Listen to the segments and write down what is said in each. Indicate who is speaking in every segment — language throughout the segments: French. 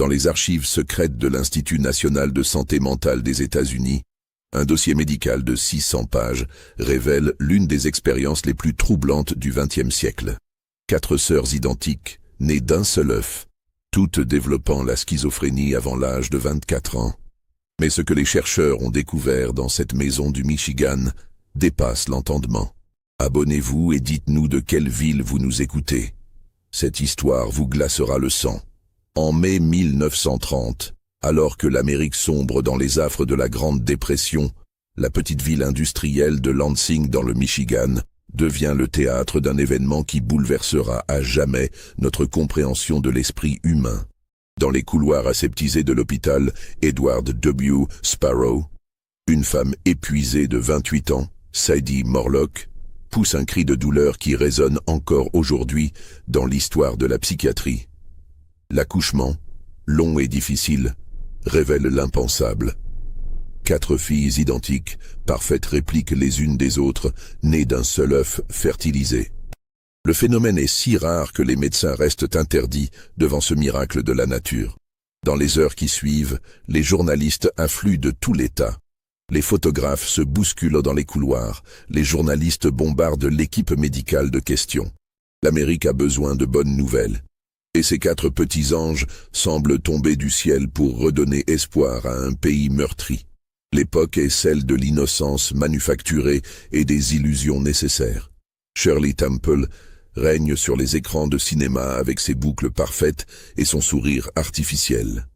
Speaker 1: Dans les archives secrètes de l'Institut national de santé mentale des États-Unis, un dossier médical de 600 pages révèle l'une des expériences les plus troublantes du XXe siècle. 4 sœurs identiques, nées d'un seul œuf, toutes développant la schizophrénie avant l'âge de 24 ans. Mais ce que les chercheurs ont découvert dans cette maison du Michigan dépasse l'entendement. Abonnez-vous et dites-nous de quelle ville vous nous écoutez. Cette histoire vous glacera le sang. En mai 1930, alors que l'Amérique sombre dans les affres de la Grande Dépression, la petite ville industrielle de Lansing dans le Michigan devient le théâtre d'un événement qui bouleversera à jamais notre compréhension de l'esprit humain. Dans les couloirs aseptisés de l'hôpital Edward W. Sparrow, une femme épuisée de 28 ans, Sadie Morlock, pousse un cri de douleur qui résonne encore aujourd'hui dans l'histoire de la psychiatrie. L'accouchement, long et difficile, révèle l'impensable. 4 filles identiques, parfaites répliques les unes des autres, nées d'un seul œuf fertilisé. Le phénomène est si rare que les médecins restent interdits devant ce miracle de la nature. Dans les heures qui suivent, les journalistes affluent de tout l'État. Les photographes se bousculent dans les couloirs, les journalistes bombardent l'équipe médicale de questions. L'Amérique a besoin de bonnes nouvelles. Et ces 4 petits anges semblent tomber du ciel pour redonner espoir à un pays meurtri. L'époque est celle de l'innocence manufacturée et des illusions nécessaires. Shirley Temple règne sur les écrans de cinéma avec ses boucles parfaites et son sourire artificiel.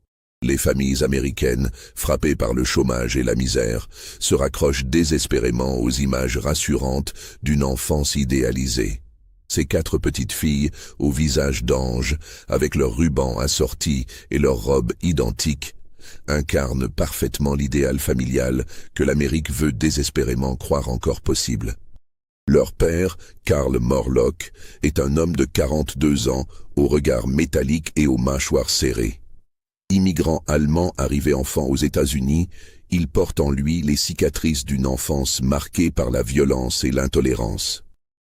Speaker 1: Les familles américaines, frappées par le chômage et la misère, se raccrochent désespérément aux images rassurantes d'une enfance idéalisée. Ces 4 petites filles, au visage d'ange, avec leurs rubans assortis et leurs robes identiques, incarnent parfaitement l'idéal familial que l'Amérique veut désespérément croire encore possible. Leur père, Karl Morlock, est un homme de 42 ans, au regard métallique et aux mâchoires serrées. Immigrant allemand arrivé enfant aux États-Unis, il porte en lui les cicatrices d'une enfance marquée par la violence et l'intolérance.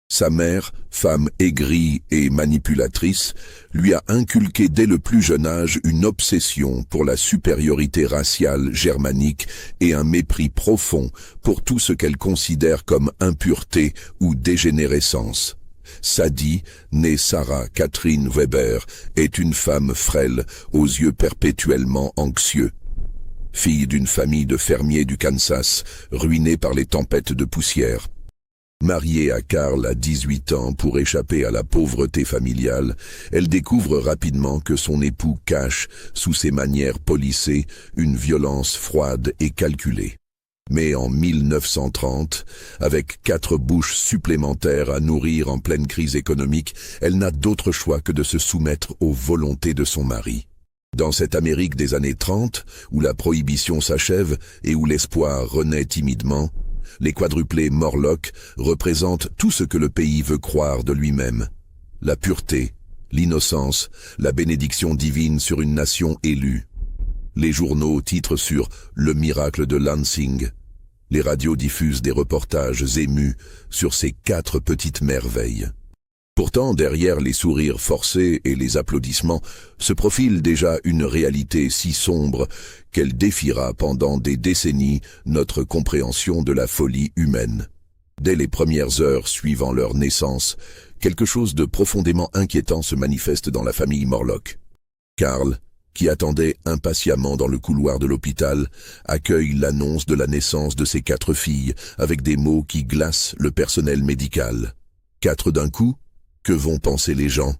Speaker 1: Sa mère, femme aigrie et manipulatrice, lui a inculqué dès le plus jeune âge une obsession pour la supériorité raciale germanique et un mépris profond pour tout ce qu'elle considère comme impureté ou dégénérescence. Sadie, née Sarah Catherine Weber, est une femme frêle, aux yeux perpétuellement anxieux. Fille d'une famille de fermiers du Kansas, ruinée par les tempêtes de poussière. Mariée à Karl à 18 ans pour échapper à la pauvreté familiale, elle découvre rapidement que son époux cache, sous ses manières polissées, une violence froide et calculée. Mais en 1930, avec 4 bouches supplémentaires à nourrir en pleine crise économique, elle n'a d'autre choix que de se soumettre aux volontés de son mari. Dans cette Amérique des années 30, où la prohibition s'achève et où l'espoir renaît timidement, les quadruplés Morlock représentent tout ce que le pays veut croire de lui-même. La pureté, l'innocence, la bénédiction divine sur une nation élue. Les journaux titrent sur « Le miracle de Lansing ». Les radios diffusent des reportages émus sur ces 4 petites merveilles. Pourtant, derrière les sourires forcés et les applaudissements, se profile déjà une réalité si sombre qu'elle défiera pendant des décennies notre compréhension de la folie humaine. Dès les premières heures suivant leur naissance, quelque chose de profondément inquiétant se manifeste dans la famille Morlock. Karl, qui attendait impatiemment dans le couloir de l'hôpital, accueille l'annonce de la naissance de ses 4 filles avec des mots qui glacent le personnel médical. 4 d'un coup? Que vont penser les gens?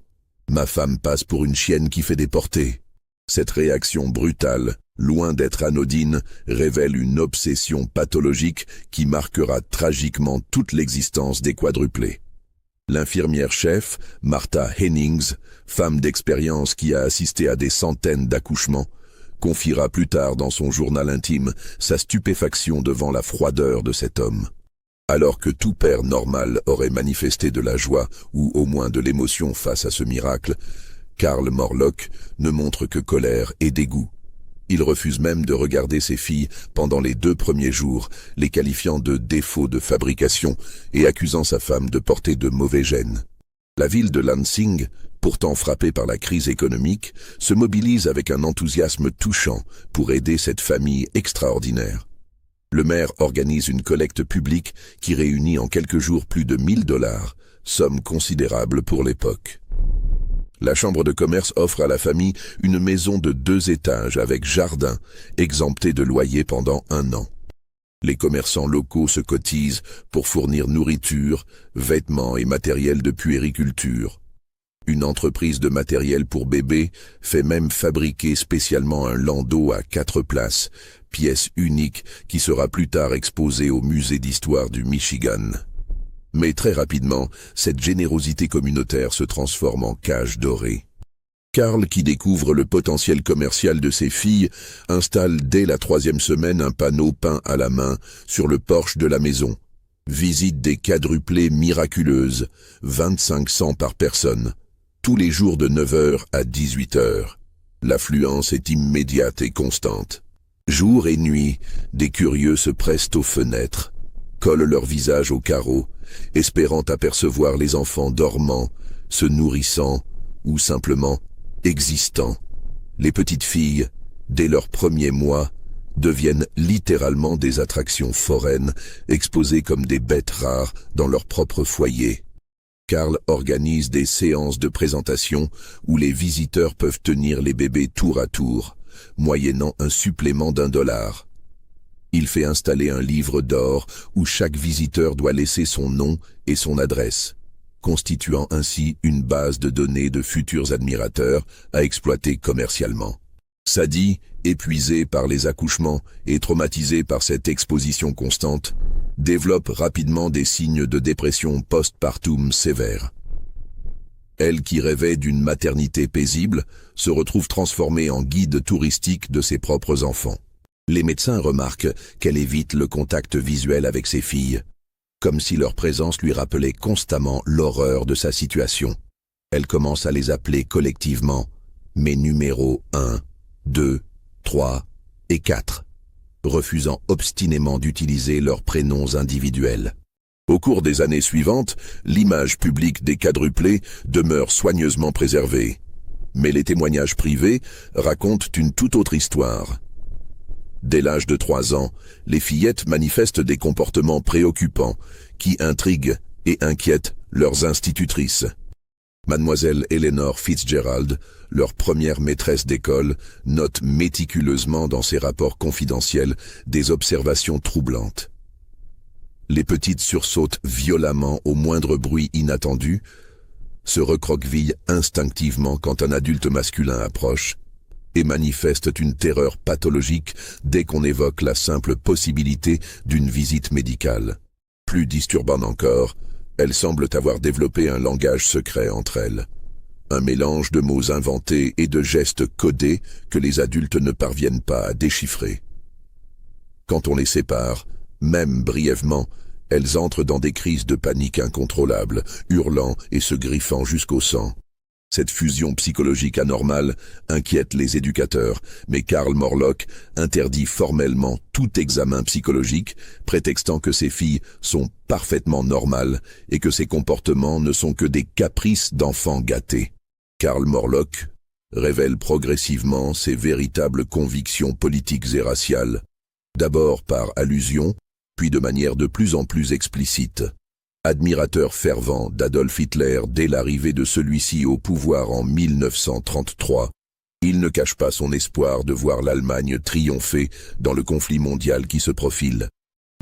Speaker 1: Ma femme passe pour une chienne qui fait des portées. Cette réaction brutale, loin d'être anodine, révèle une obsession pathologique qui marquera tragiquement toute l'existence des quadruplés. L'infirmière-chef, Martha Hennings, femme d'expérience qui a assisté à des centaines d'accouchements, confiera plus tard dans son journal intime sa stupéfaction devant la froideur de cet homme. Alors que tout père normal aurait manifesté de la joie ou au moins de l'émotion face à ce miracle, Karl Morlock ne montre que colère et dégoût. Il refuse même de regarder ses filles pendant les 2 premiers jours, les qualifiant de défauts de fabrication et accusant sa femme de porter de mauvais gènes. La ville de Lansing, pourtant frappée par la crise économique, se mobilise avec un enthousiasme touchant pour aider cette famille extraordinaire. Le maire organise une collecte publique qui réunit en quelques jours plus de 1 000 $, somme considérable pour l'époque. La chambre de commerce offre à la famille une maison de 2 étages avec jardin, exemptée de loyer pendant 1 an. Les commerçants locaux se cotisent pour fournir nourriture, vêtements et matériel de puériculture. Une entreprise de matériel pour bébés fait même fabriquer spécialement un landau à 4 places, pièce unique qui sera plus tard exposée au musée d'histoire du Michigan. Mais très rapidement, cette générosité communautaire se transforme en cage dorée. Carl, qui découvre le potentiel commercial de ses filles, installe dès la 3e semaine un panneau peint à la main sur le porche de la maison. Visite des quadruplés miraculeuses, 2500 par personne, tous les jours de 9 h à 18 h. L'affluence est immédiate et constante. Jour et nuit, des curieux se pressent aux fenêtres, collent leur visage aux carreaux, espérant apercevoir les enfants dormant, se nourrissant ou simplement existant. Les petites filles, dès leurs premiers mois, deviennent littéralement des attractions foraines, exposées comme des bêtes rares dans leur propre foyer. Carl organise des séances de présentation où les visiteurs peuvent tenir les bébés tour à tour, moyennant un supplément d'$1. Il fait installer un livre d'or où chaque visiteur doit laisser son nom et son adresse, constituant ainsi une base de données de futurs admirateurs à exploiter commercialement. Sadie, épuisée par les accouchements et traumatisée par cette exposition constante, développe rapidement des signes de dépression post-partum sévère. Elle, qui rêvait d'une maternité paisible, se retrouve transformée en guide touristique de ses propres enfants. Les médecins remarquent qu'elle évite le contact visuel avec ses filles, comme si leur présence lui rappelait constamment l'horreur de sa situation. Elle commence à les appeler collectivement mes numéros 1, 2, 3 et 4, refusant obstinément d'utiliser leurs prénoms individuels. Au cours des années suivantes, l'image publique des quadruplés demeure soigneusement préservée. Mais les témoignages privés racontent une toute autre histoire. Dès l'âge de 3 ans, les fillettes manifestent des comportements préoccupants qui intriguent et inquiètent leurs institutrices. Mademoiselle Eleanor Fitzgerald, leur première maîtresse d'école, note méticuleusement dans ses rapports confidentiels des observations troublantes. Les petites sursautent violemment au moindre bruit inattendu, se recroquevillent instinctivement quand un adulte masculin approche, et manifestent une terreur pathologique dès qu'on évoque la simple possibilité d'une visite médicale. Plus disturbant encore, elles semblent avoir développé un langage secret entre elles. Un mélange de mots inventés et de gestes codés que les adultes ne parviennent pas à déchiffrer. Quand on les sépare, même brièvement, elles entrent dans des crises de panique incontrôlables, hurlant et se griffant jusqu'au sang. Cette fusion psychologique anormale inquiète les éducateurs, mais Karl Morlock interdit formellement tout examen psychologique, prétextant que ces filles sont parfaitement normales et que ces comportements ne sont que des caprices d'enfants gâtés. Karl Morlock révèle progressivement ses véritables convictions politiques et raciales, d'abord par allusion, puis de manière de plus en plus explicite. Admirateur fervent d'Adolf Hitler dès l'arrivée de celui-ci au pouvoir en 1933, il ne cache pas son espoir de voir l'Allemagne triompher dans le conflit mondial qui se profile.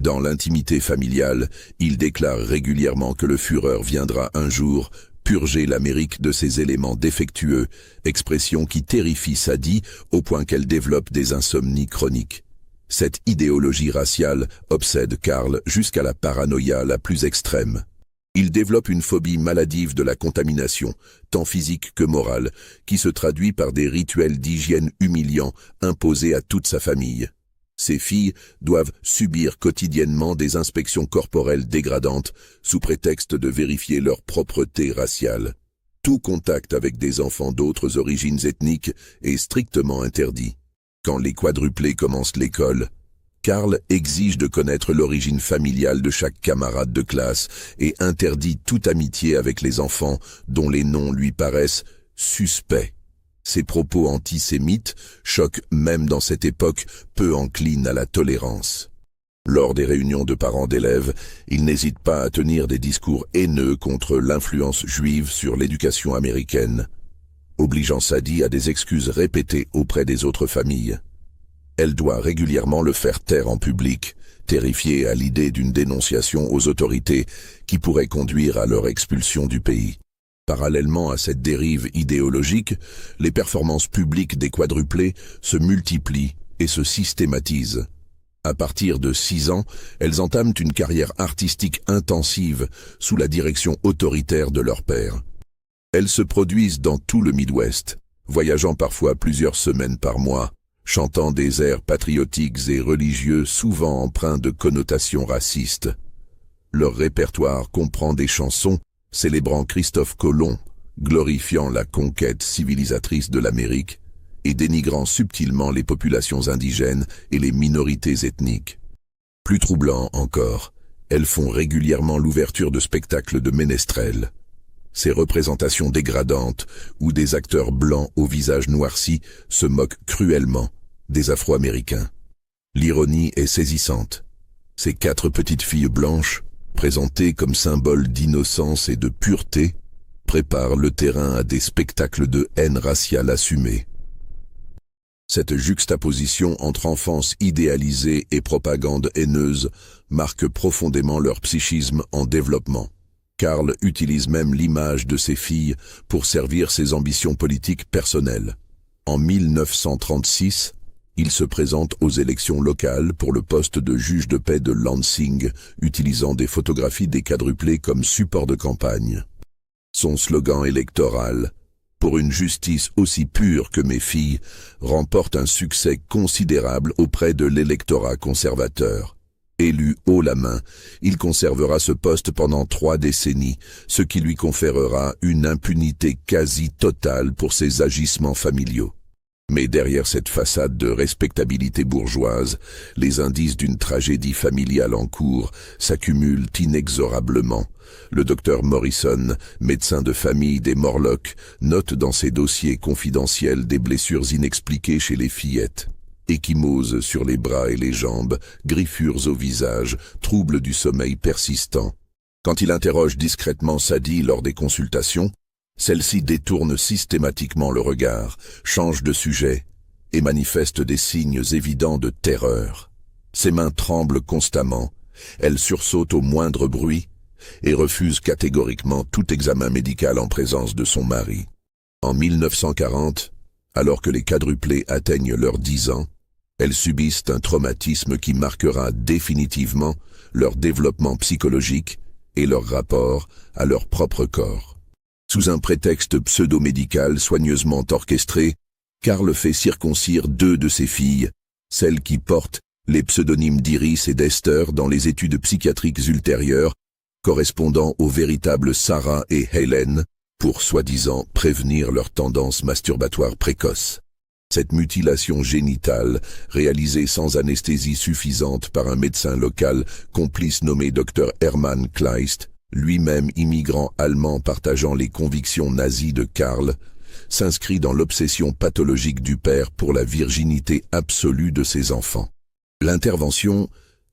Speaker 1: Dans l'intimité familiale, il déclare régulièrement que le Führer viendra un jour purger l'Amérique de ses éléments défectueux, expression qui terrifie Sadie au point qu'elle développe des insomnies chroniques. Cette idéologie raciale obsède Karl jusqu'à la paranoïa la plus extrême. Il développe une phobie maladive de la contamination, tant physique que morale, qui se traduit par des rituels d'hygiène humiliants imposés à toute sa famille. Ses filles doivent subir quotidiennement des inspections corporelles dégradantes sous prétexte de vérifier leur propreté raciale. Tout contact avec des enfants d'autres origines ethniques est strictement interdit. Quand les quadruplés commencent l'école, Karl exige de connaître l'origine familiale de chaque camarade de classe et interdit toute amitié avec les enfants dont les noms lui paraissent suspects. Ses propos antisémites choquent même dans cette époque peu encline à la tolérance. Lors des réunions de parents d'élèves, il n'hésite pas à tenir des discours haineux contre l'influence juive sur l'éducation américaine, obligeant Sadie à des excuses répétées auprès des autres familles. Elle doit régulièrement le faire taire en public, terrifiée à l'idée d'une dénonciation aux autorités qui pourrait conduire à leur expulsion du pays. Parallèlement à cette dérive idéologique, les performances publiques des quadruplés se multiplient et se systématisent. À partir de 6 ans, elles entament une carrière artistique intensive sous la direction autoritaire de leur père. Elles se produisent dans tout le Midwest, voyageant parfois plusieurs semaines par mois, chantant des airs patriotiques et religieux souvent empreints de connotations racistes. Leur répertoire comprend des chansons célébrant Christophe Colomb, glorifiant la conquête civilisatrice de l'Amérique et dénigrant subtilement les populations indigènes et les minorités ethniques. Plus troublant encore, elles font régulièrement l'ouverture de spectacles de ménestrels. Ces représentations dégradantes, où des acteurs blancs au visage noirci se moquent cruellement des Afro-Américains. L'ironie est saisissante. Ces 4 petites filles blanches, présentées comme symboles d'innocence et de pureté, préparent le terrain à des spectacles de haine raciale assumée. Cette juxtaposition entre enfance idéalisée et propagande haineuse marque profondément leur psychisme en développement. Karl utilise même l'image de ses filles pour servir ses ambitions politiques personnelles. En 1936, il se présente aux élections locales pour le poste de juge de paix de Lansing, utilisant des photographies des quadruplés comme support de campagne. Son slogan électoral « Pour une justice aussi pure que mes filles » remporte un succès considérable auprès de l'électorat conservateur. Élu haut la main, il conservera ce poste pendant 3 décennies, ce qui lui conférera une impunité quasi totale pour ses agissements familiaux. Mais derrière cette façade de respectabilité bourgeoise, les indices d'une tragédie familiale en cours s'accumulent inexorablement. Le docteur Morrison, médecin de famille des Morlocks, note dans ses dossiers confidentiels des blessures inexpliquées chez les fillettes. Échymoses sur les bras et les jambes, griffures au visage, troubles du sommeil persistants. Quand il interroge discrètement Sadie lors des consultations, celle-ci détourne systématiquement le regard, change de sujet et manifeste des signes évidents de terreur. Ses mains tremblent constamment, elle sursaute au moindre bruit et refuse catégoriquement tout examen médical en présence de son mari. En 1940, alors que les quadruplés atteignent leurs 10 ans, elles subissent un traumatisme qui marquera définitivement leur développement psychologique et leur rapport à leur propre corps. Sous un prétexte pseudo-médical soigneusement orchestré, Karl fait circoncire 2 de ses filles, celles qui portent les pseudonymes d'Iris et d'Esther dans les études psychiatriques ultérieures, correspondant aux véritables Sarah et Helen, pour soi-disant prévenir leur tendance masturbatoire précoce. Cette mutilation génitale, réalisée sans anesthésie suffisante par un médecin local, complice nommé Dr Hermann Kleist, lui-même immigrant allemand partageant les convictions nazies de Karl, s'inscrit dans l'obsession pathologique du père pour la virginité absolue de ses enfants. L'intervention,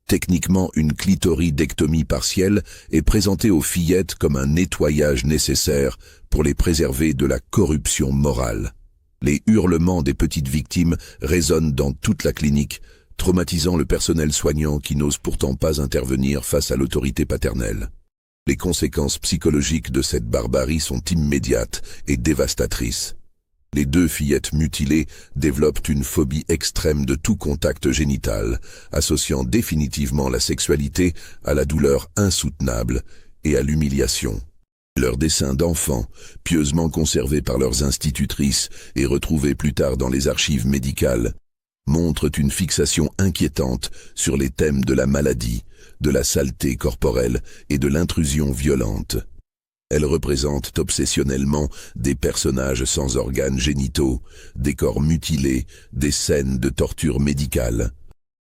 Speaker 1: techniquement une clitoridectomie partielle, est présentée aux fillettes comme un nettoyage nécessaire pour les préserver de la corruption morale. Les hurlements des petites victimes résonnent dans toute la clinique, traumatisant le personnel soignant qui n'ose pourtant pas intervenir face à l'autorité paternelle. Les conséquences psychologiques de cette barbarie sont immédiates et dévastatrices. Les 2 fillettes mutilées développent une phobie extrême de tout contact génital, associant définitivement la sexualité à la douleur insoutenable et à l'humiliation. Leurs dessins d'enfants, pieusement conservés par leurs institutrices et retrouvés plus tard dans les archives médicales, montrent une fixation inquiétante sur les thèmes de la maladie, de la saleté corporelle et de l'intrusion violente. Elles représentent obsessionnellement des personnages sans organes génitaux, des corps mutilés, des scènes de torture médicale.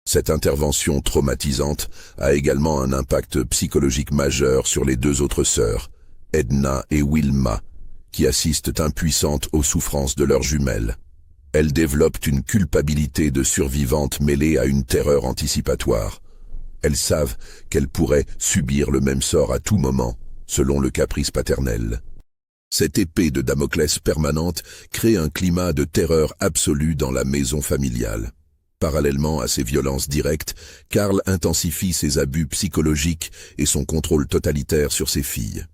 Speaker 1: Cette intervention traumatisante a également un impact psychologique majeur sur les deux autres sœurs, Edna et Wilma, qui assistent impuissantes aux souffrances de leurs jumelles. Elles développent une culpabilité de survivante mêlée à une terreur anticipatoire. Elles savent qu'elles pourraient subir le même sort à tout moment, selon le caprice paternel. Cette épée de Damoclès permanente crée un climat de terreur absolue dans la maison familiale. Parallèlement à ces violences directes, Karl intensifie ses abus psychologiques et son contrôle totalitaire sur ses filles.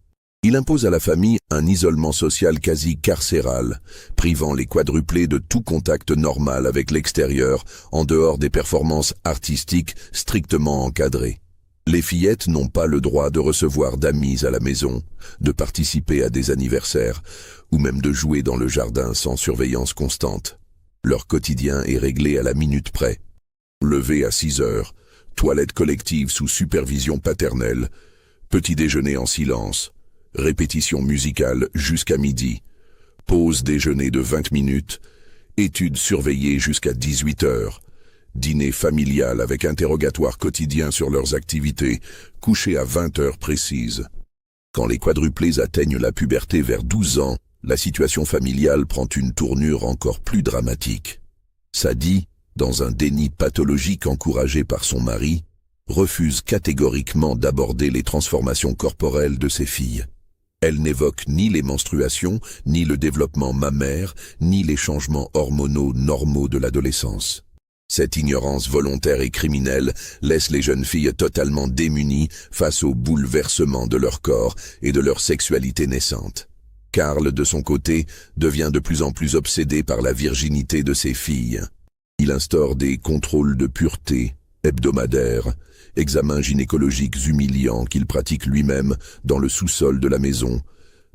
Speaker 1: Il impose à la famille un isolement social quasi carcéral, privant les quadruplés de tout contact normal avec l'extérieur, en dehors des performances artistiques strictement encadrées. Les fillettes n'ont pas le droit de recevoir d'amis à la maison, de participer à des anniversaires, ou même de jouer dans le jardin sans surveillance constante. Leur quotidien est réglé à la minute près. Lever à 6 heures, toilette collective sous supervision paternelle, petit déjeuner en silence, répétition musicale jusqu'à midi, pause déjeuner de 20 minutes, études surveillées jusqu'à 18 heures, dîner familial avec interrogatoire quotidien sur leurs activités, coucher à 20 heures précises. Quand les quadruplés atteignent la puberté vers 12 ans, la situation familiale prend une tournure encore plus dramatique. Sadie, dans un déni pathologique encouragé par son mari, refuse catégoriquement d'aborder les transformations corporelles de ses filles. Elle n'évoque ni les menstruations, ni le développement mammaire, ni les changements hormonaux normaux de l'adolescence. Cette ignorance volontaire et criminelle laisse les jeunes filles totalement démunies face aux bouleversements de leur corps et de leur sexualité naissante. Karl, de son côté, devient de plus en plus obsédé par la virginité de ses filles. Il instaure des contrôles de pureté hebdomadaires, examens gynécologiques humiliants qu'il pratique lui-même dans le sous-sol de la maison,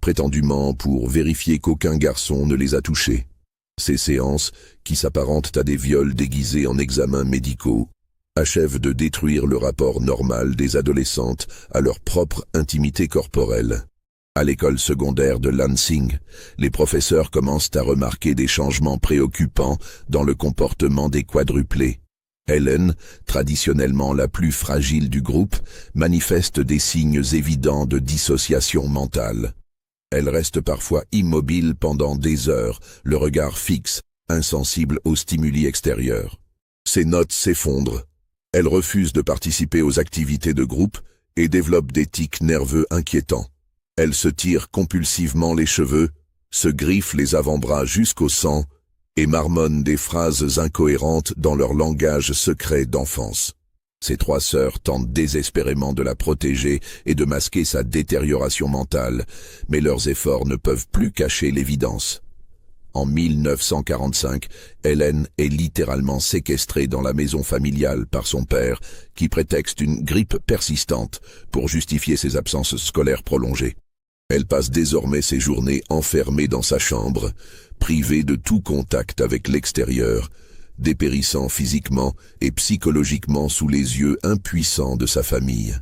Speaker 1: prétendument pour vérifier qu'aucun garçon ne les a touchées. Ces séances, qui s'apparentent à des viols déguisés en examens médicaux, achèvent de détruire le rapport normal des adolescentes à leur propre intimité corporelle. À l'école secondaire de Lansing, les professeurs commencent à remarquer des changements préoccupants dans le comportement des quadruplés. Helen, traditionnellement la plus fragile du groupe, manifeste des signes évidents de dissociation mentale. Elle reste parfois immobile pendant des heures, le regard fixe, insensible aux stimuli extérieurs. Ses notes s'effondrent. Elle refuse de participer aux activités de groupe et développe des tics nerveux inquiétants. Elle se tire compulsivement les cheveux, se griffe les avant-bras jusqu'au sang et marmonne des phrases incohérentes dans leur langage secret d'enfance. Ses 3 sœurs tentent désespérément de la protéger et de masquer sa détérioration mentale, mais leurs efforts ne peuvent plus cacher l'évidence. En 1945, Helen est littéralement séquestrée dans la maison familiale par son père, qui prétexte une grippe persistante pour justifier ses absences scolaires prolongées. Elle passe désormais ses journées enfermée dans sa chambre, privée de tout contact avec l'extérieur, dépérissant physiquement et psychologiquement sous les yeux impuissants de sa famille.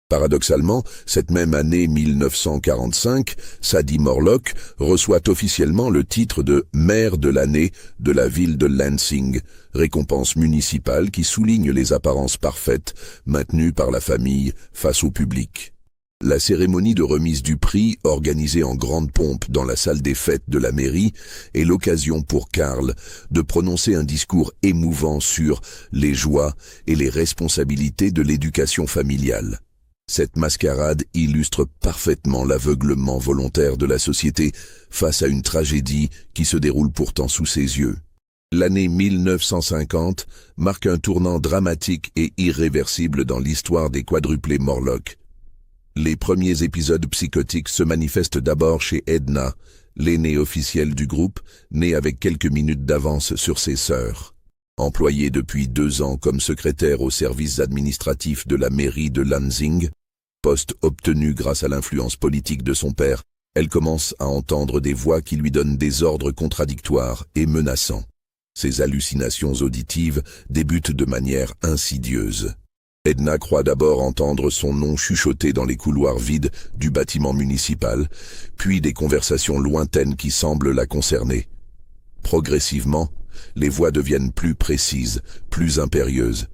Speaker 1: Paradoxalement, cette même année 1945, Sadie Morlock reçoit officiellement le titre de mère de l'année de la ville de Lansing, récompense municipale qui souligne les apparences parfaites maintenues par la famille face au public. La cérémonie de remise du prix, organisée en grande pompe dans la salle des fêtes de la mairie, est l'occasion pour Karl de prononcer un discours émouvant sur les joies et les responsabilités de l'éducation familiale. Cette mascarade illustre parfaitement l'aveuglement volontaire de la société face à une tragédie qui se déroule pourtant sous ses yeux. L'année 1950 marque un tournant dramatique et irréversible dans l'histoire des quadruplés Morlock. Les premiers épisodes psychotiques se manifestent d'abord chez Edna, l'aînée officielle du groupe, née avec quelques minutes d'avance sur ses sœurs. Employée depuis 2 ans comme secrétaire aux services administratifs de la mairie de Lansing, poste obtenu grâce à l'influence politique de son père, elle commence à entendre des voix qui lui donnent des ordres contradictoires et menaçants. Ses hallucinations auditives débutent de manière insidieuse. Edna croit d'abord entendre son nom chuchoté dans les couloirs vides du bâtiment municipal, puis des conversations lointaines qui semblent la concerner. Progressivement, les voix deviennent plus précises, plus impérieuses.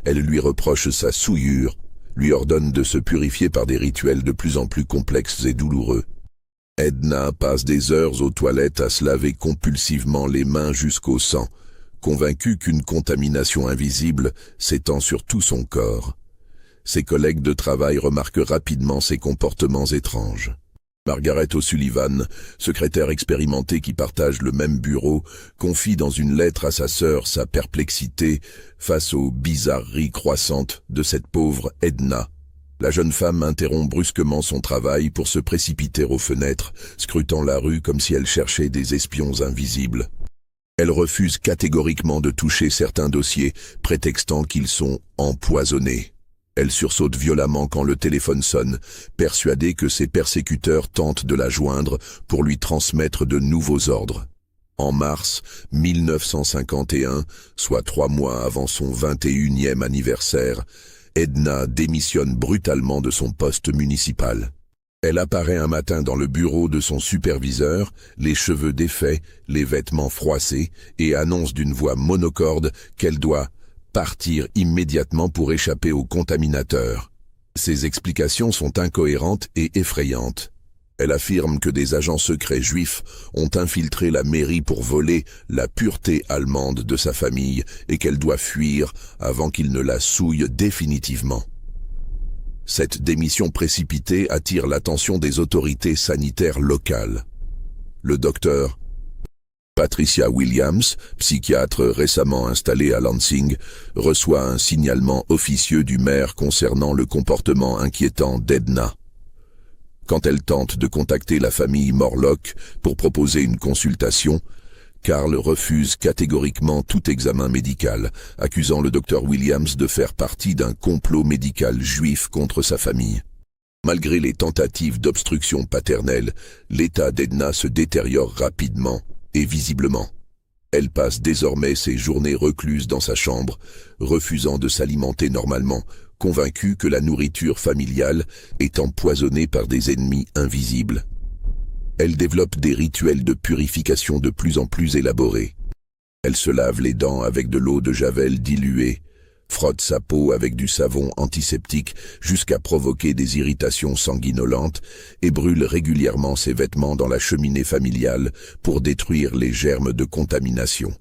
Speaker 1: Elle lui reproche sa souillure, lui ordonne de se purifier par des rituels de plus en plus complexes et douloureux. Edna passe des heures aux toilettes à se laver compulsivement les mains jusqu'au sang, convaincue qu'une contamination invisible s'étend sur tout son corps. Ses collègues de travail remarquent rapidement ses comportements étranges. Margaret O'Sullivan, secrétaire expérimentée qui partage le même bureau, confie dans une lettre à sa sœur sa perplexité face aux bizarreries croissantes de cette pauvre Edna. La jeune femme interrompt brusquement son travail pour se précipiter aux fenêtres, scrutant la rue comme si elle cherchait des espions invisibles. Elle refuse catégoriquement de toucher certains dossiers, prétextant qu'ils sont empoisonnés. Elle sursaute violemment quand le téléphone sonne, persuadée que ses persécuteurs tentent de la joindre pour lui transmettre de nouveaux ordres. En mars 1951, soit 3 mois avant son 21e anniversaire, Edna démissionne brutalement de son poste municipal. Elle apparaît un matin dans le bureau de son superviseur, les cheveux défaits, les vêtements froissés, et annonce d'une voix monocorde qu'elle doit partir immédiatement pour échapper aux contaminateurs. Ses explications sont incohérentes et effrayantes. Elle affirme que des agents secrets juifs ont infiltré la mairie pour voler la pureté allemande de sa famille et qu'elle doit fuir avant qu'ils ne la souillent définitivement. Cette démission précipitée attire l'attention des autorités sanitaires locales. Le docteur Patricia Williams, psychiatre récemment installée à Lansing, reçoit un signalement officieux du maire concernant le comportement inquiétant d'Edna. Quand elle tente de contacter la famille Morlock pour proposer une consultation, Carl refuse catégoriquement tout examen médical, accusant le docteur Williams de faire partie d'un complot médical juif contre sa famille. Malgré les tentatives d'obstruction paternelle, l'état d'Edna se détériore rapidement et visiblement. Elle passe désormais ses journées recluse dans sa chambre, refusant de s'alimenter normalement, convaincue que la nourriture familiale est empoisonnée par des ennemis invisibles. Elle développe des rituels de purification de plus en plus élaborés. Elle se lave les dents avec de l'eau de javel diluée, frotte sa peau avec du savon antiseptique jusqu'à provoquer des irritations sanguinolentes et brûle régulièrement ses vêtements dans la cheminée familiale pour détruire les germes de contamination.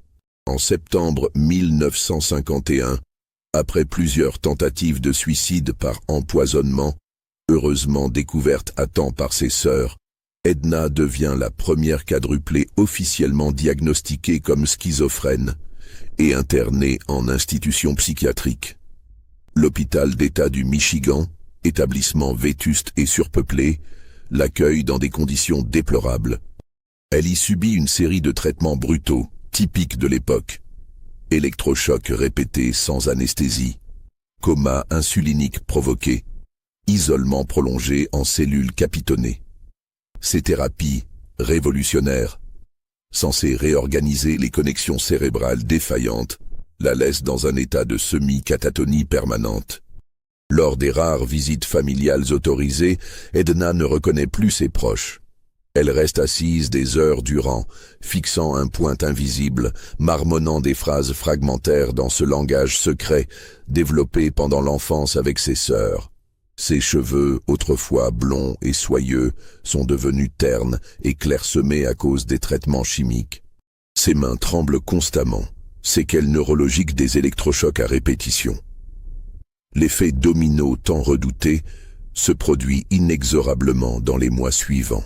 Speaker 1: En septembre 1951, après plusieurs tentatives de suicide par empoisonnement, heureusement découvertes à temps par ses sœurs, Edna devient la première quadruplée officiellement diagnostiquée comme schizophrène et internée en institution psychiatrique. L'hôpital d'État du Michigan, établissement vétuste et surpeuplé, l'accueille dans des conditions déplorables. Elle y subit une série de traitements brutaux, typiques de l'époque. Électrochocs répétés sans anesthésie, coma insulinique provoqué, isolement prolongé en cellules capitonnées. Ces thérapies, révolutionnaires, censées réorganiser les connexions cérébrales défaillantes, la laissent dans un état de semi-catatonie permanente. Lors des rares visites familiales autorisées, Edna ne reconnaît plus ses proches. Elle reste assise des heures durant, fixant un point invisible, marmonnant des phrases fragmentaires dans ce langage secret, développé pendant l'enfance avec ses sœurs. Ses cheveux, autrefois blonds et soyeux, sont devenus ternes et clairsemés à cause des traitements chimiques. Ses mains tremblent constamment, séquelles neurologiques des électrochocs à répétition. L'effet domino tant redouté se produit inexorablement dans les mois suivants.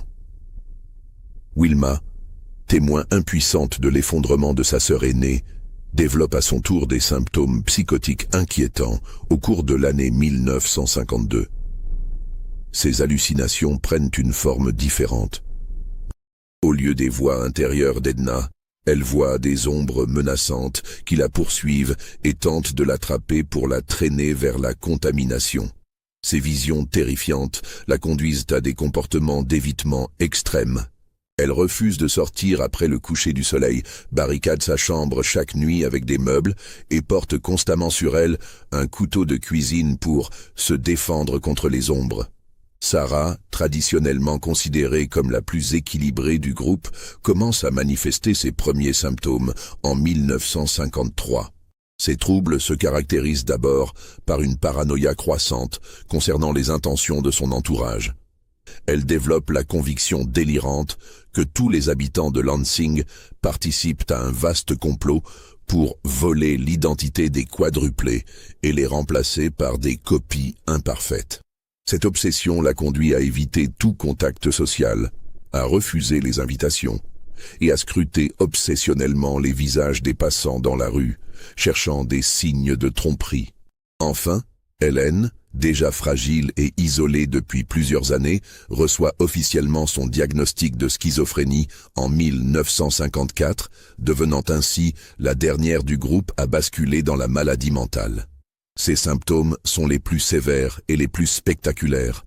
Speaker 1: Wilma, témoin impuissante de l'effondrement de sa sœur aînée, développe à son tour des symptômes psychotiques inquiétants au cours de l'année 1952. Ces hallucinations prennent une forme différente. Au lieu des voix intérieures d'Edna, elle voit des ombres menaçantes qui la poursuivent et tentent de l'attraper pour la traîner vers la contamination. Ces visions terrifiantes la conduisent à des comportements d'évitement extrêmes. Elle refuse de sortir après le coucher du soleil, barricade sa chambre chaque nuit avec des meubles et porte constamment sur elle un couteau de cuisine pour se défendre contre les ombres. Sarah, traditionnellement considérée comme la plus équilibrée du groupe, commence à manifester ses premiers symptômes en 1953. Ces troubles se caractérisent d'abord par une paranoïa croissante concernant les intentions de son entourage. Elle développe la conviction délirante que tous les habitants de Lansing participent à un vaste complot pour voler l'identité des quadruplés et les remplacer par des copies imparfaites. Cette obsession la conduit à éviter tout contact social, à refuser les invitations et à scruter obsessionnellement les visages des passants dans la rue, cherchant des signes de tromperie. Enfin, Hélène, déjà fragile et isolée depuis plusieurs années, reçoit officiellement son diagnostic de schizophrénie en 1954, devenant ainsi la dernière du groupe à basculer dans la maladie mentale. Ses symptômes sont les plus sévères et les plus spectaculaires.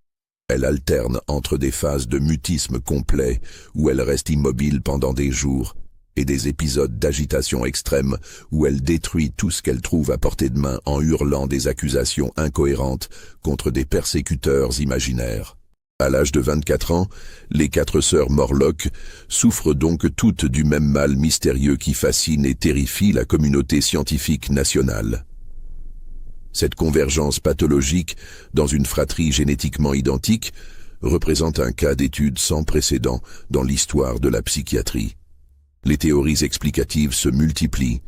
Speaker 1: Elle alterne entre des phases de mutisme complet, où elle reste immobile pendant des jours, et des épisodes d'agitation extrême où elle détruit tout ce qu'elle trouve à portée de main en hurlant des accusations incohérentes contre des persécuteurs imaginaires. À l'âge de 24 ans, les 4 sœurs Morlock souffrent donc toutes du même mal mystérieux qui fascine et terrifie la communauté scientifique nationale. Cette convergence pathologique dans une fratrie génétiquement identique représente un cas d'étude sans précédent dans l'histoire de la psychiatrie. Les théories explicatives se multiplient.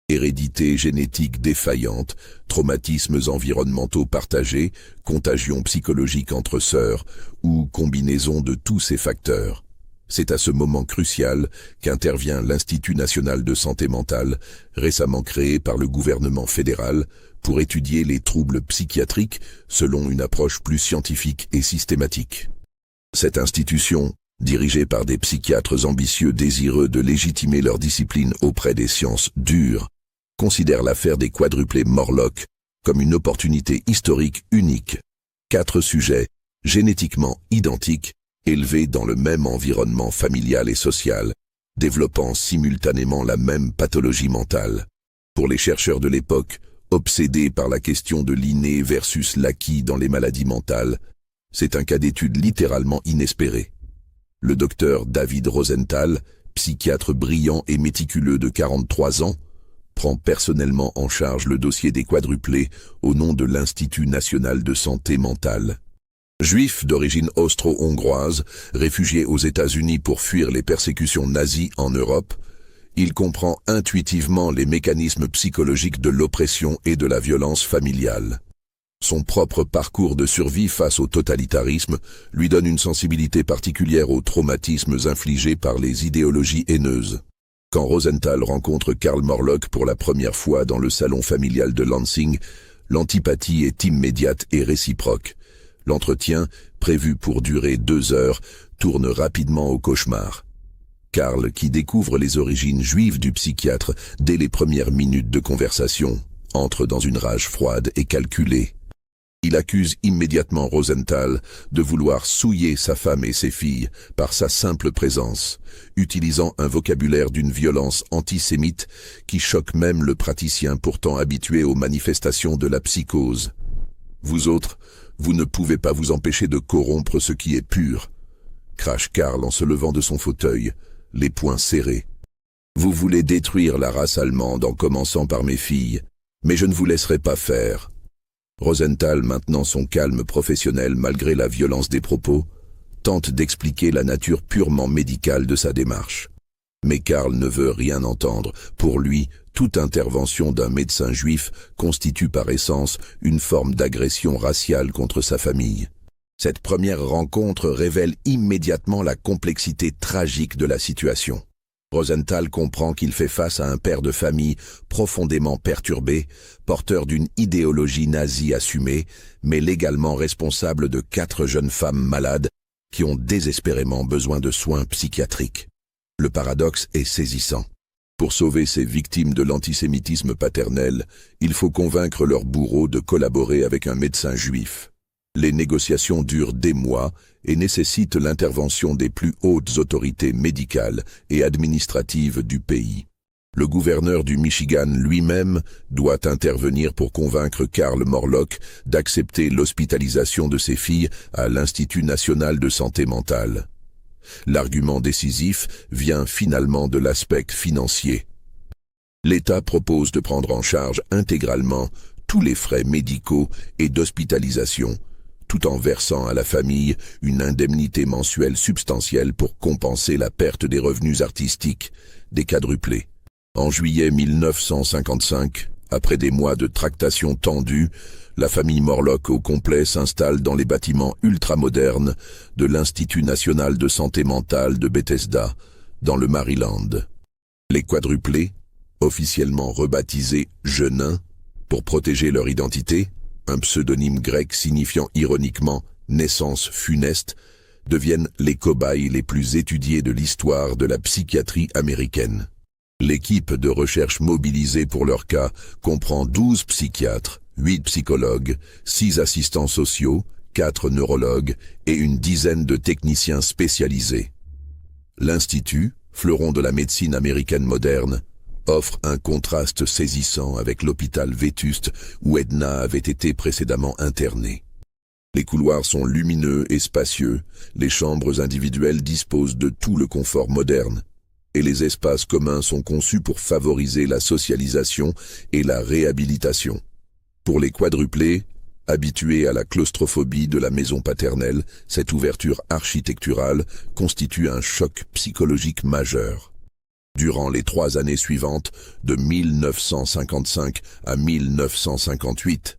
Speaker 1: Hérédité génétique défaillante, traumatismes environnementaux partagés, contagion psychologique entre sœurs ou combinaison de tous ces facteurs. C'est à ce moment crucial qu'intervient l'Institut national de santé mentale, récemment créé par le gouvernement fédéral, pour étudier les troubles psychiatriques selon une approche plus scientifique et systématique. Cette institution, dirigée par des psychiatres ambitieux désireux de légitimer leur discipline auprès des sciences dures, considère l'affaire des quadruplés Morlock comme une opportunité historique unique. 4 sujets, génétiquement identiques, élevés dans le même environnement familial et social, développant simultanément la même pathologie mentale. Pour les chercheurs de l'époque, obsédés par la question de l'inné versus l'acquis dans les maladies mentales, c'est un cas d'étude littéralement inespéré. Le docteur David Rosenthal, psychiatre brillant et méticuleux de 43 ans, prend personnellement en charge le dossier des quadruplés au nom de l'Institut national de santé mentale. Juif d'origine austro-hongroise, réfugié aux États-Unis pour fuir les persécutions nazies en Europe, il comprend intuitivement les mécanismes psychologiques de l'oppression et de la violence familiale. Son propre parcours de survie face au totalitarisme lui donne une sensibilité particulière aux traumatismes infligés par les idéologies haineuses. Quand Rosenthal rencontre Karl Morlock pour la première fois dans le salon familial de Lansing, l'antipathie est immédiate et réciproque. L'entretien, prévu pour durer 2 heures, tourne rapidement au cauchemar. Karl, qui découvre les origines juives du psychiatre dès les premières minutes de conversation, entre dans une rage froide et calculée. Il accuse immédiatement Rosenthal de vouloir souiller sa femme et ses filles par sa simple présence, utilisant un vocabulaire d'une violence antisémite qui choque même le praticien pourtant habitué aux manifestations de la psychose. Vous autres, vous ne pouvez pas vous empêcher de corrompre ce qui est pur, crache Karl en se levant de son fauteuil, les poings serrés. Vous voulez détruire la race allemande en commençant par mes filles, mais je ne vous laisserai pas faire. Rosenthal, maintenant son calme professionnel malgré la violence des propos, tente d'expliquer la nature purement médicale de sa démarche. Mais Karl ne veut rien entendre. Pour lui, toute intervention d'un médecin juif constitue par essence une forme d'agression raciale contre sa famille. Cette première rencontre révèle immédiatement la complexité tragique de la situation. Rosenthal comprend qu'il fait face à un père de famille profondément perturbé, porteur d'une idéologie nazie assumée, mais légalement responsable de 4 jeunes femmes malades qui ont désespérément besoin de soins psychiatriques. Le paradoxe est saisissant. Pour sauver ces victimes de l'antisémitisme paternel, il faut convaincre leurs bourreaux de collaborer avec un médecin juif. Les négociations durent des mois et nécessitent l'intervention des plus hautes autorités médicales et administratives du pays. Le gouverneur du Michigan lui-même doit intervenir pour convaincre Karl Morlock d'accepter l'hospitalisation de ses filles à l'Institut national de santé mentale. L'argument décisif vient finalement de l'aspect financier. L'État propose de prendre en charge intégralement tous les frais médicaux et d'hospitalisation, tout en versant à la famille une indemnité mensuelle substantielle pour compenser la perte des revenus artistiques des quadruplés. En juillet 1955, après des mois de tractations tendues, la famille Morlock au complet s'installe dans les bâtiments ultramodernes de l'Institut national de santé mentale de Bethesda, dans le Maryland. Les quadruplés, officiellement rebaptisés Jeunins, pour protéger leur identité, un pseudonyme grec signifiant ironiquement « naissance funeste », deviennent les cobayes les plus étudiés de l'histoire de la psychiatrie américaine. L'équipe de recherche mobilisée pour leur cas comprend 12 psychiatres, 8 psychologues, 6 assistants sociaux, 4 neurologues et une dizaine de techniciens spécialisés. L'Institut, fleuron de la médecine américaine moderne, offre un contraste saisissant avec l'hôpital vétuste où Edna avait été précédemment internée. Les couloirs sont lumineux et spacieux, les chambres individuelles disposent de tout le confort moderne, et les espaces communs sont conçus pour favoriser la socialisation et la réhabilitation. Pour les quadruplés, habitués à la claustrophobie de la maison paternelle, cette ouverture architecturale constitue un choc psychologique majeur. Durant les 3 années suivantes, de 1955 à 1958,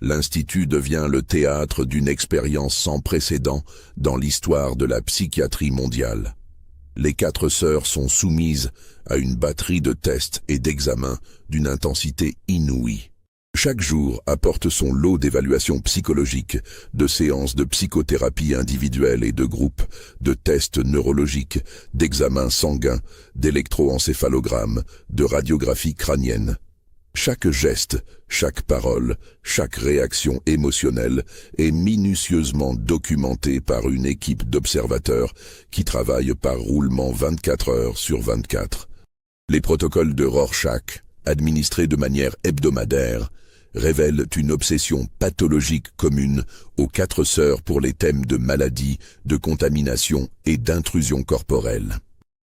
Speaker 1: l'Institut devient le théâtre d'une expérience sans précédent dans l'histoire de la psychiatrie mondiale. Les 4 sœurs sont soumises à une batterie de tests et d'examens d'une intensité inouïe. Chaque jour apporte son lot d'évaluations psychologiques, de séances de psychothérapie individuelle et de groupe, de tests neurologiques, d'examens sanguins, d'électroencéphalogrammes, de radiographie crânienne. Chaque geste, chaque parole, chaque réaction émotionnelle est minutieusement documentée par une équipe d'observateurs qui travaille par roulement 24 heures sur 24. Les protocoles de Rorschach, administrés de manière hebdomadaire, révèlent une obsession pathologique commune aux 4 sœurs pour les thèmes de maladie, de contamination et d'intrusion corporelle.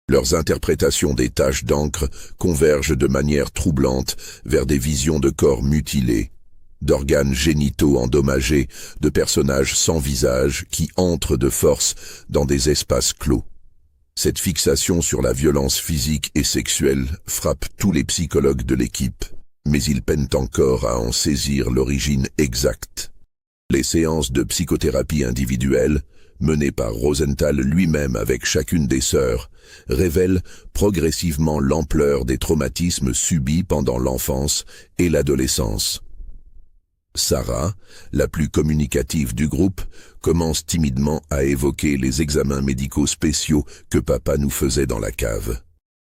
Speaker 1: Leurs interprétations des taches d'encre convergent de manière troublante vers des visions de corps mutilés, d'organes génitaux endommagés, de personnages sans visage qui entrent de force dans des espaces clos. Cette fixation sur la violence physique et sexuelle frappe tous les psychologues de l'équipe, mais ils peinent encore à en saisir l'origine exacte. Les séances de psychothérapie individuelle, menées par Rosenthal lui-même avec chacune des sœurs, révèlent progressivement l'ampleur des traumatismes subis pendant l'enfance et l'adolescence. Sarah, la plus communicative du groupe, commence timidement à évoquer les examens médicaux spéciaux que papa nous faisait dans la cave.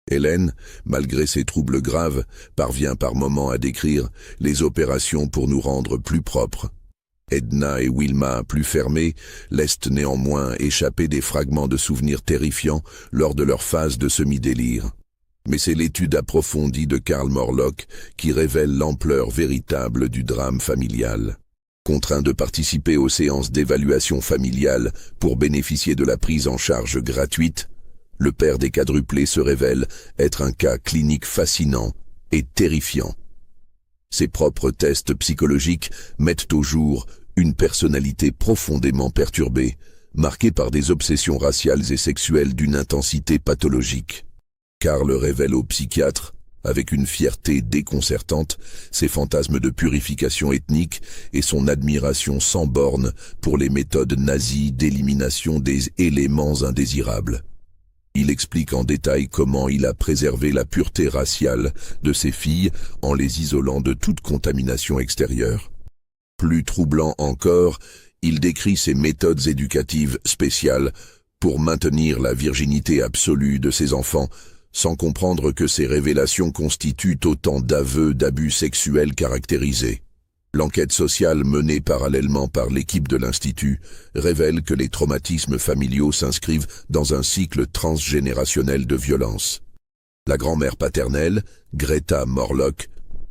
Speaker 1: Hélène, malgré ses troubles graves, parvient par moments à décrire les opérations pour nous rendre plus propres. Edna et Wilma, plus fermées, laissent néanmoins échapper des fragments de souvenirs terrifiants lors de leur phase de semi-délire. Mais c'est l'étude approfondie de Karl Morlock qui révèle l'ampleur véritable du drame familial. Contraint de participer aux séances d'évaluation familiale pour bénéficier de la prise en charge gratuite, le père des quadruplés se révèle être un cas clinique fascinant et terrifiant. Ses propres tests psychologiques mettent au jour une personnalité profondément perturbée, marquée par des obsessions raciales et sexuelles d'une intensité pathologique. Karl révèle au psychiatre, avec une fierté déconcertante, ses fantasmes de purification ethnique et son admiration sans borne pour les méthodes nazies d'élimination des éléments indésirables. Il explique en détail comment il a préservé la pureté raciale de ses filles en les isolant de toute contamination extérieure. Plus troublant encore, il décrit ses méthodes éducatives spéciales pour maintenir la virginité absolue de ses enfants, sans comprendre que ces révélations constituent autant d'aveux d'abus sexuels caractérisés. L'enquête sociale menée parallèlement par l'équipe de l'Institut révèle que les traumatismes familiaux s'inscrivent dans un cycle transgénérationnel de violence. La grand-mère paternelle, Greta Morlock,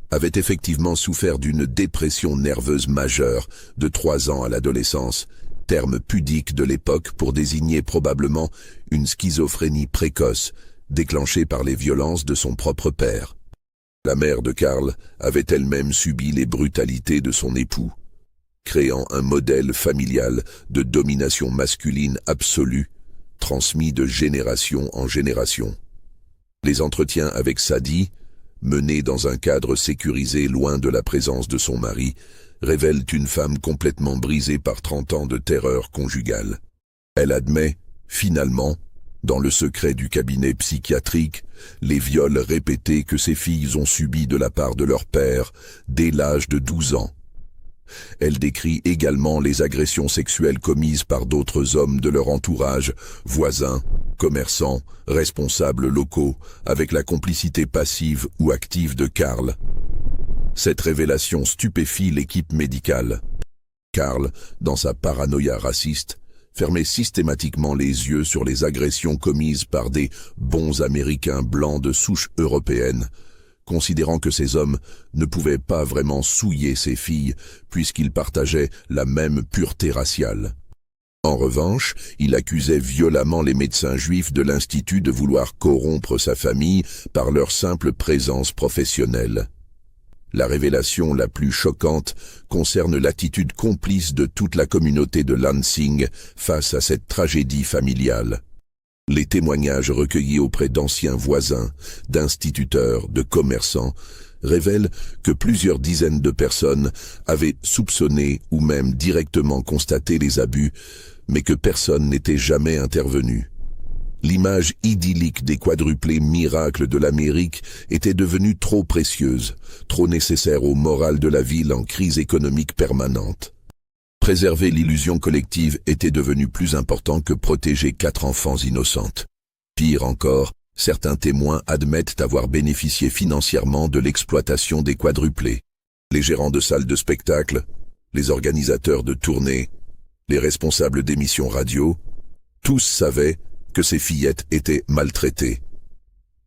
Speaker 1: avait effectivement souffert d'une dépression nerveuse majeure de 3 ans à l'adolescence, terme pudique de l'époque pour désigner probablement une schizophrénie précoce déclenchée par les violences de son propre père. La mère de Karl avait elle-même subi les brutalités de son époux, créant un modèle familial de domination masculine absolue, transmis de génération en génération. Les entretiens avec Sadie, menés dans un cadre sécurisé loin de la présence de son mari, révèlent une femme complètement brisée par 30 ans de terreur conjugale. Elle admet, finalement, dans le secret du cabinet psychiatrique, les viols répétés que ses filles ont subis de la part de leur père dès l'âge de 12 ans. Elle décrit également les agressions sexuelles commises par d'autres hommes de leur entourage, voisins, commerçants, responsables locaux, avec la complicité passive ou active de Karl. Cette révélation stupéfie l'équipe médicale. Karl, dans sa paranoïa raciste, fermait systématiquement les yeux sur les agressions commises par des bons Américains blancs de souche européenne, considérant que ces hommes ne pouvaient pas vraiment souiller ses filles puisqu'ils partageaient la même pureté raciale. En revanche, il accusait violemment les médecins juifs de l'Institut de vouloir corrompre sa famille par leur simple présence professionnelle. La révélation la plus choquante concerne l'attitude complice de toute la communauté de Lansing face à cette tragédie familiale. Les témoignages recueillis auprès d'anciens voisins, d'instituteurs, de commerçants, révèlent que plusieurs dizaines de personnes avaient soupçonné ou même directement constaté les abus, mais que personne n'était jamais intervenu. L'image idyllique des quadruplés miracles de l'Amérique était devenue trop précieuse, trop nécessaire au moral de la ville en crise économique permanente. Préserver l'illusion collective était devenu plus important que protéger 4 enfants innocentes. Pire encore, certains témoins admettent avoir bénéficié financièrement de l'exploitation des quadruplés. Les gérants de salles de spectacle, les organisateurs de tournées, les responsables d'émissions radio, tous savaient que ces fillettes étaient maltraitées.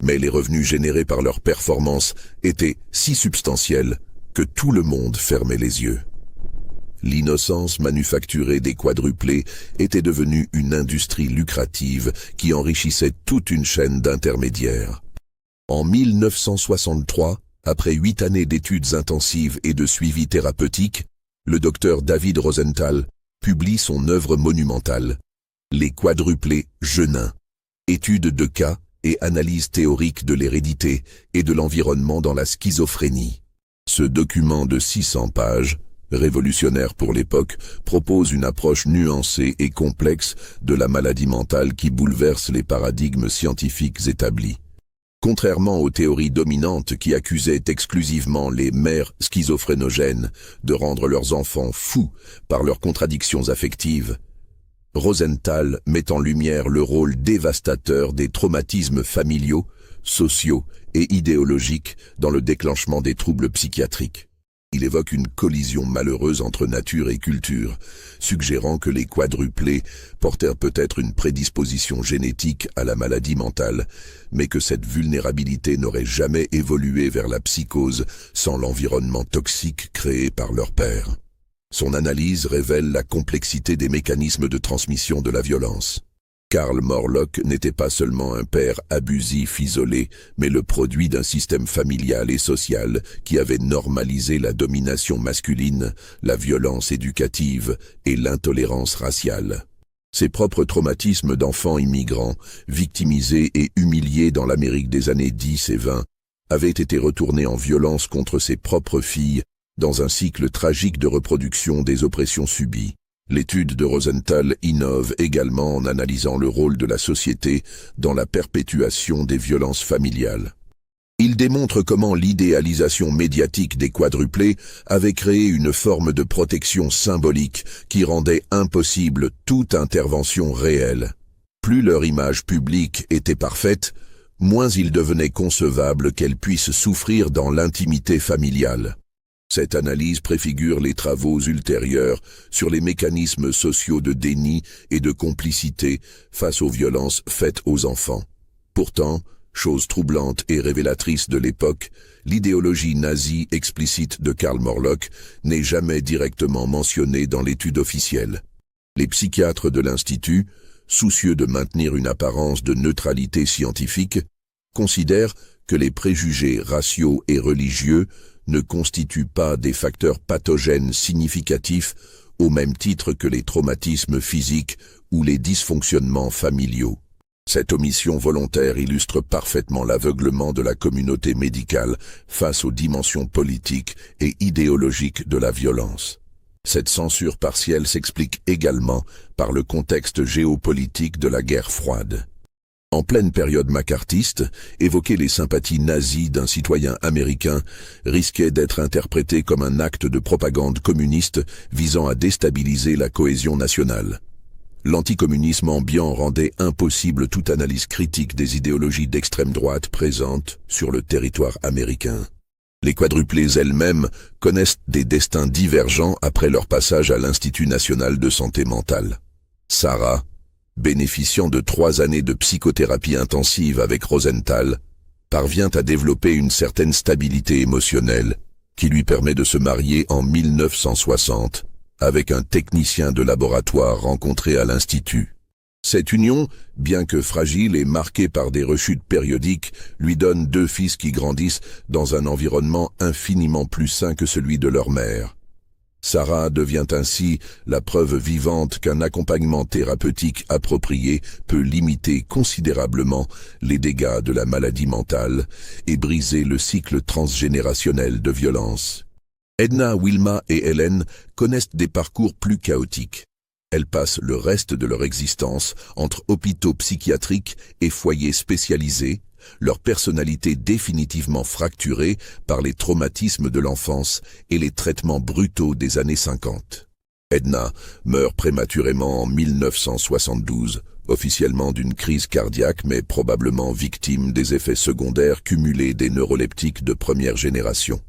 Speaker 1: Mais les revenus générés par leurs performances étaient si substantiels que tout le monde fermait les yeux. L'innocence manufacturée des quadruplés était devenue une industrie lucrative qui enrichissait toute une chaîne d'intermédiaires. En 1963, après 8 années d'études intensives et de suivi thérapeutique, le docteur David Rosenthal publie son œuvre monumentale, Les quadruplés jeunins, étude de cas et analyse théorique de l'hérédité et de l'environnement dans la schizophrénie. Ce document de 600 pages, révolutionnaire pour l'époque, propose une approche nuancée et complexe de la maladie mentale qui bouleverse les paradigmes scientifiques établis. Contrairement aux théories dominantes qui accusaient exclusivement les mères schizophrénogènes de rendre leurs enfants fous par leurs contradictions affectives, Rosenthal met en lumière le rôle dévastateur des traumatismes familiaux, sociaux et idéologiques dans le déclenchement des troubles psychiatriques. Il évoque une collision malheureuse entre nature et culture, suggérant que les quadruplés portèrent peut-être une prédisposition génétique à la maladie mentale, mais que cette vulnérabilité n'aurait jamais évolué vers la psychose sans l'environnement toxique créé par leur père. Son analyse révèle la complexité des mécanismes de transmission de la violence. Karl Morlock n'était pas seulement un père abusif isolé, mais le produit d'un système familial et social qui avait normalisé la domination masculine, la violence éducative et l'intolérance raciale. Ses propres traumatismes d'enfants immigrants, victimisés et humiliés dans l'Amérique des années 10 et 20, avaient été retournés en violence contre ses propres filles dans un cycle tragique de reproduction des oppressions subies. L'étude de Rosenthal innove également en analysant le rôle de la société dans la perpétuation des violences familiales. Il démontre comment l'idéalisation médiatique des quadruplés avait créé une forme de protection symbolique qui rendait impossible toute intervention réelle. Plus leur image publique était parfaite, moins il devenait concevable qu'elle puisse souffrir dans l'intimité familiale. Cette analyse préfigure les travaux ultérieurs sur les mécanismes sociaux de déni et de complicité face aux violences faites aux enfants. Pourtant, chose troublante et révélatrice de l'époque, l'idéologie nazie explicite de Karl Morlock n'est jamais directement mentionnée dans l'étude officielle. Les psychiatres de l'Institut, soucieux de maintenir une apparence de neutralité scientifique, considèrent que les préjugés raciaux et religieux ne constituent pas des facteurs pathogènes significatifs au même titre que les traumatismes physiques ou les dysfonctionnements familiaux. Cette omission volontaire illustre parfaitement l'aveuglement de la communauté médicale face aux dimensions politiques et idéologiques de la violence. Cette censure partielle s'explique également par le contexte géopolitique de la guerre froide. En pleine période macartiste, évoquer les sympathies nazies d'un citoyen américain risquait d'être interprété comme un acte de propagande communiste visant à déstabiliser la cohésion nationale. L'anticommunisme ambiant rendait impossible toute analyse critique des idéologies d'extrême droite présentes sur le territoire américain. Les quadruplées elles-mêmes connaissent des destins divergents après leur passage à l'Institut national de santé mentale. Sarah, bénéficiant de 3 années de psychothérapie intensive avec Rosenthal, parvient à développer une certaine stabilité émotionnelle qui lui permet de se marier en 1960 avec un technicien de laboratoire rencontré à l'Institut. Cette union, bien que fragile et marquée par des rechutes périodiques, lui donne 2 fils qui grandissent dans un environnement infiniment plus sain que celui de leur mère. Sarah devient ainsi la preuve vivante qu'un accompagnement thérapeutique approprié peut limiter considérablement les dégâts de la maladie mentale et briser le cycle transgénérationnel de violence. Edna, Wilma et Hélène connaissent des parcours plus chaotiques. Elles passent le reste de leur existence entre hôpitaux psychiatriques et foyers spécialisés, leur personnalité définitivement fracturée par les traumatismes de l'enfance et les traitements brutaux des années 50. Edna meurt prématurément en 1972, officiellement d'une crise cardiaque mais probablement victime des effets secondaires cumulés des neuroleptiques de première génération.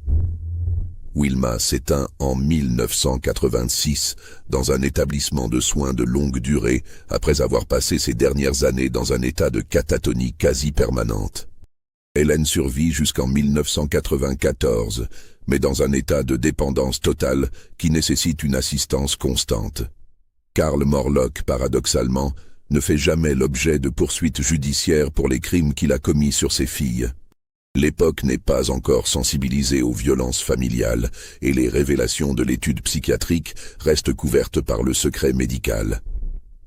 Speaker 1: Wilma s'éteint en 1986 dans un établissement de soins de longue durée après avoir passé ses dernières années dans un état de catatonie quasi permanente. Hélène survit jusqu'en 1994, mais dans un état de dépendance totale qui nécessite une assistance constante. Karl Morlock, paradoxalement, ne fait jamais l'objet de poursuites judiciaires pour les crimes qu'il a commis sur ses filles. L'époque n'est pas encore sensibilisée aux violences familiales et les révélations de l'étude psychiatrique restent couvertes par le secret médical.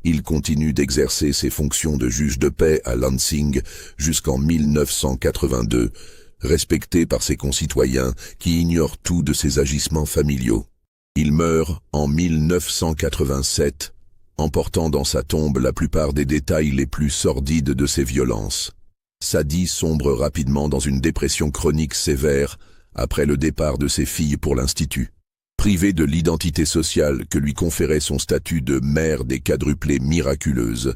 Speaker 1: Il continue d'exercer ses fonctions de juge de paix à Lansing jusqu'en 1982, respecté par ses concitoyens qui ignorent tout de ses agissements familiaux. Il meurt en 1987, emportant dans sa tombe la plupart des détails les plus sordides de ses violences. Sadie sombre rapidement dans une dépression chronique sévère après le départ de ses filles pour l'Institut. Privée de l'identité sociale que lui conférait son statut de mère des quadruplées miraculeuses,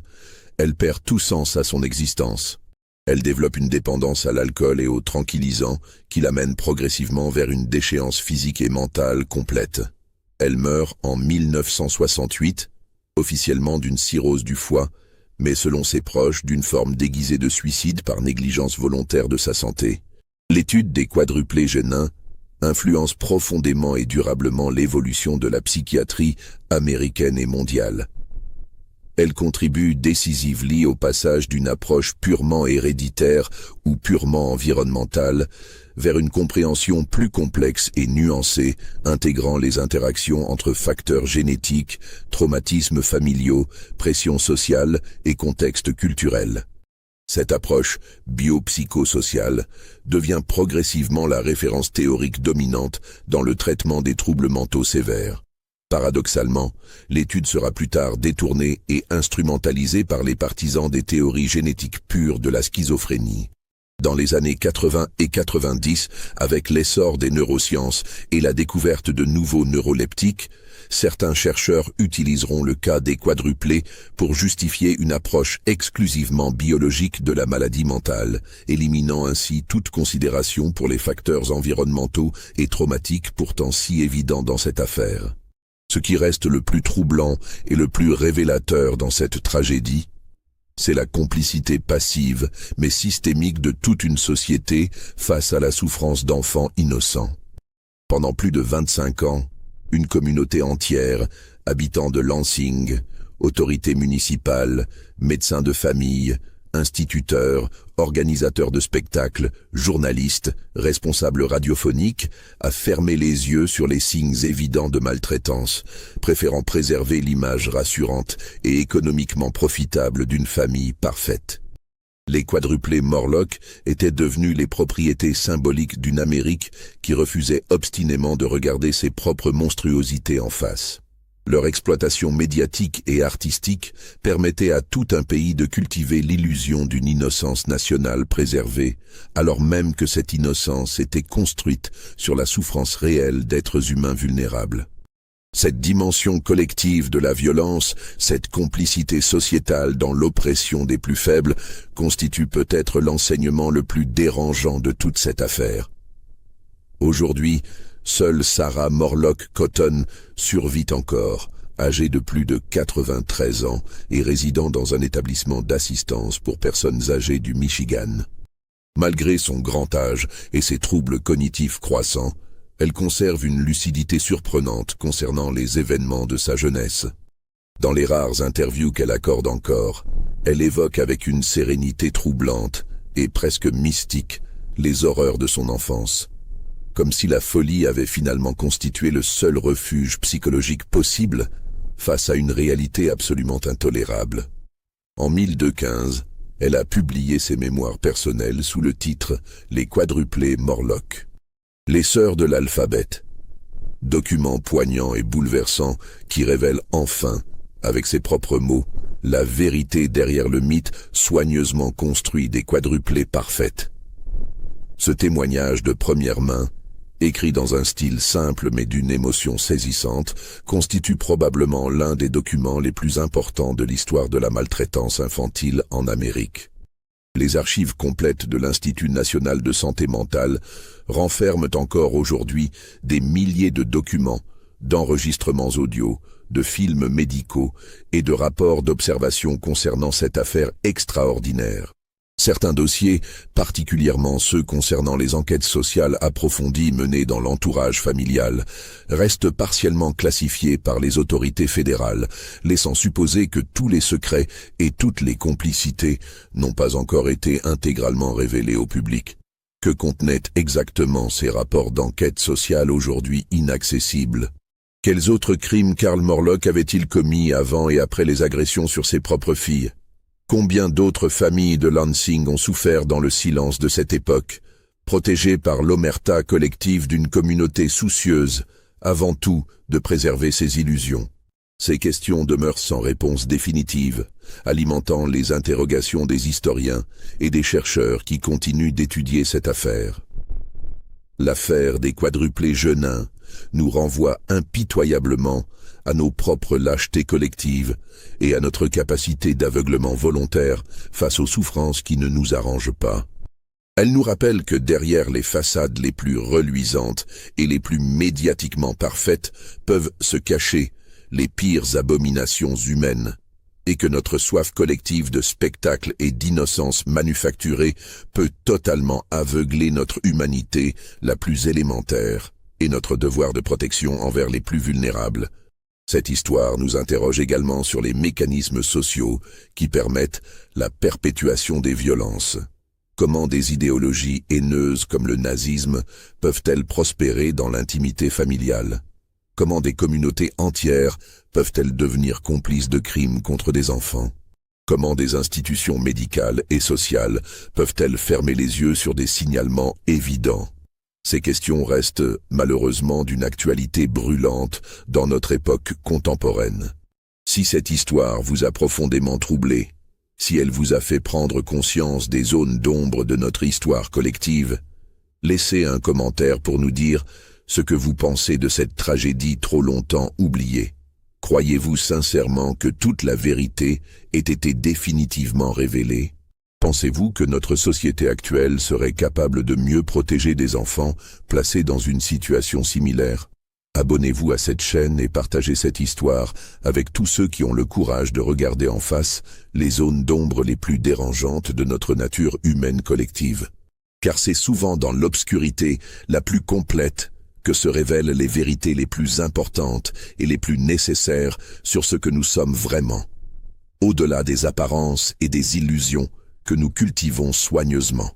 Speaker 1: elle perd tout sens à son existence. Elle développe une dépendance à l'alcool et aux tranquillisants qui l'amène progressivement vers une déchéance physique et mentale complète. Elle meurt en 1968, officiellement d'une cirrhose du foie, mais selon ses proches d'une forme déguisée de suicide par négligence volontaire de sa santé. L'étude des quadruplés génins influence profondément et durablement l'évolution de la psychiatrie américaine et mondiale. Elle contribue décisivement au passage d'une approche purement héréditaire ou purement environnementale vers une compréhension plus complexe et nuancée, intégrant les interactions entre facteurs génétiques, traumatismes familiaux, pression sociale et contexte culturel. Cette approche biopsychosociale devient progressivement la référence théorique dominante dans le traitement des troubles mentaux sévères. Paradoxalement, l'étude sera plus tard détournée et instrumentalisée par les partisans des théories génétiques pures de la schizophrénie. Dans les années 80 et 90, avec l'essor des neurosciences et la découverte de nouveaux neuroleptiques, certains chercheurs utiliseront le cas des quadruplés pour justifier une approche exclusivement biologique de la maladie mentale, éliminant ainsi toute considération pour les facteurs environnementaux et traumatiques pourtant si évidents dans cette affaire. Ce qui reste le plus troublant et le plus révélateur dans cette tragédie, c'est la complicité passive mais systémique de toute une société face à la souffrance d'enfants innocents. Pendant plus de 25 ans, une communauté entière, habitants de Lansing, autorités municipales, médecins de famille, instituteur, organisateur de spectacles, journaliste, responsable radiophonique, a fermé les yeux sur les signes évidents de maltraitance, préférant préserver l'image rassurante et économiquement profitable d'une famille parfaite. Les quadruplés Morlock étaient devenus les propriétés symboliques d'une Amérique qui refusait obstinément de regarder ses propres monstruosités en face. Leur exploitation médiatique et artistique permettait à tout un pays de cultiver l'illusion d'une innocence nationale préservée, alors même que cette innocence était construite sur la souffrance réelle d'êtres humains vulnérables. Cette dimension collective de la violence, cette complicité sociétale dans l'oppression des plus faibles, constitue peut-être l'enseignement le plus dérangeant de toute cette affaire. Aujourd'hui, seule Sarah Morlock Cotton survit encore, âgée de plus de 93 ans et résidant dans un établissement d'assistance pour personnes âgées du Michigan. Malgré son grand âge et ses troubles cognitifs croissants, elle conserve une lucidité surprenante concernant les événements de sa jeunesse. Dans les rares interviews qu'elle accorde encore, elle évoque avec une sérénité troublante et presque mystique les horreurs de son enfance, comme si la folie avait finalement constitué le seul refuge psychologique possible face à une réalité absolument intolérable. En 1215, elle a publié ses mémoires personnelles sous le titre « Les quadruplés Morlock ». Les sœurs de l'alphabet. Document poignant et bouleversant qui révèle enfin, avec ses propres mots, la vérité derrière le mythe soigneusement construit des quadruplés parfaites. Ce témoignage de première main, écrit dans un style simple mais d'une émotion saisissante, constitue probablement l'un des documents les plus importants de l'histoire de la maltraitance infantile en Amérique. Les archives complètes de l'Institut national de santé mentale renferment encore aujourd'hui des milliers de documents, d'enregistrements audio, de films médicaux et de rapports d'observation concernant cette affaire extraordinaire. Certains dossiers, particulièrement ceux concernant les enquêtes sociales approfondies menées dans l'entourage familial, restent partiellement classifiés par les autorités fédérales, laissant supposer que tous les secrets et toutes les complicités n'ont pas encore été intégralement révélés au public. Que contenaient exactement ces rapports d'enquête sociale aujourd'hui inaccessibles? Quels autres crimes Karl Morlock avait-il commis avant et après les agressions sur ses propres filles? Combien d'autres familles de Lansing ont souffert dans le silence de cette époque, protégées par l'omerta collective d'une communauté soucieuse, avant tout, de préserver ses illusions? Ces questions demeurent sans réponse définitive, alimentant les interrogations des historiens et des chercheurs qui continuent d'étudier cette affaire. L'affaire des quadruplés Genin nous renvoie impitoyablement à nos propres lâchetés collectives et à notre capacité d'aveuglement volontaire face aux souffrances qui ne nous arrangent pas. Elle nous rappelle que derrière les façades les plus reluisantes et les plus médiatiquement parfaites peuvent se cacher les pires abominations humaines, et que notre soif collective de spectacle et d'innocence manufacturée peut totalement aveugler notre humanité la plus élémentaire et notre devoir de protection envers les plus vulnérables. Cette histoire nous interroge également sur les mécanismes sociaux qui permettent la perpétuation des violences. Comment des idéologies haineuses comme le nazisme peuvent-elles prospérer dans l'intimité familiale? Comment des communautés entières peuvent-elles devenir complices de crimes contre des enfants? Comment des institutions médicales et sociales peuvent-elles fermer les yeux sur des signalements évidents? Ces questions restent malheureusement d'une actualité brûlante dans notre époque contemporaine. Si cette histoire vous a profondément troublé, si elle vous a fait prendre conscience des zones d'ombre de notre histoire collective, laissez un commentaire pour nous dire ce que vous pensez de cette tragédie trop longtemps oubliée. Croyez-vous sincèrement que toute la vérité ait été définitivement révélée? Pensez-vous que notre société actuelle serait capable de mieux protéger des enfants placés dans une situation similaire? Abonnez-vous à cette chaîne et partagez cette histoire avec tous ceux qui ont le courage de regarder en face les zones d'ombre les plus dérangeantes de notre nature humaine collective. Car c'est souvent dans l'obscurité la plus complète que se révèlent les vérités les plus importantes et les plus nécessaires sur ce que nous sommes vraiment. Au-delà des apparences et des illusions que nous cultivons soigneusement.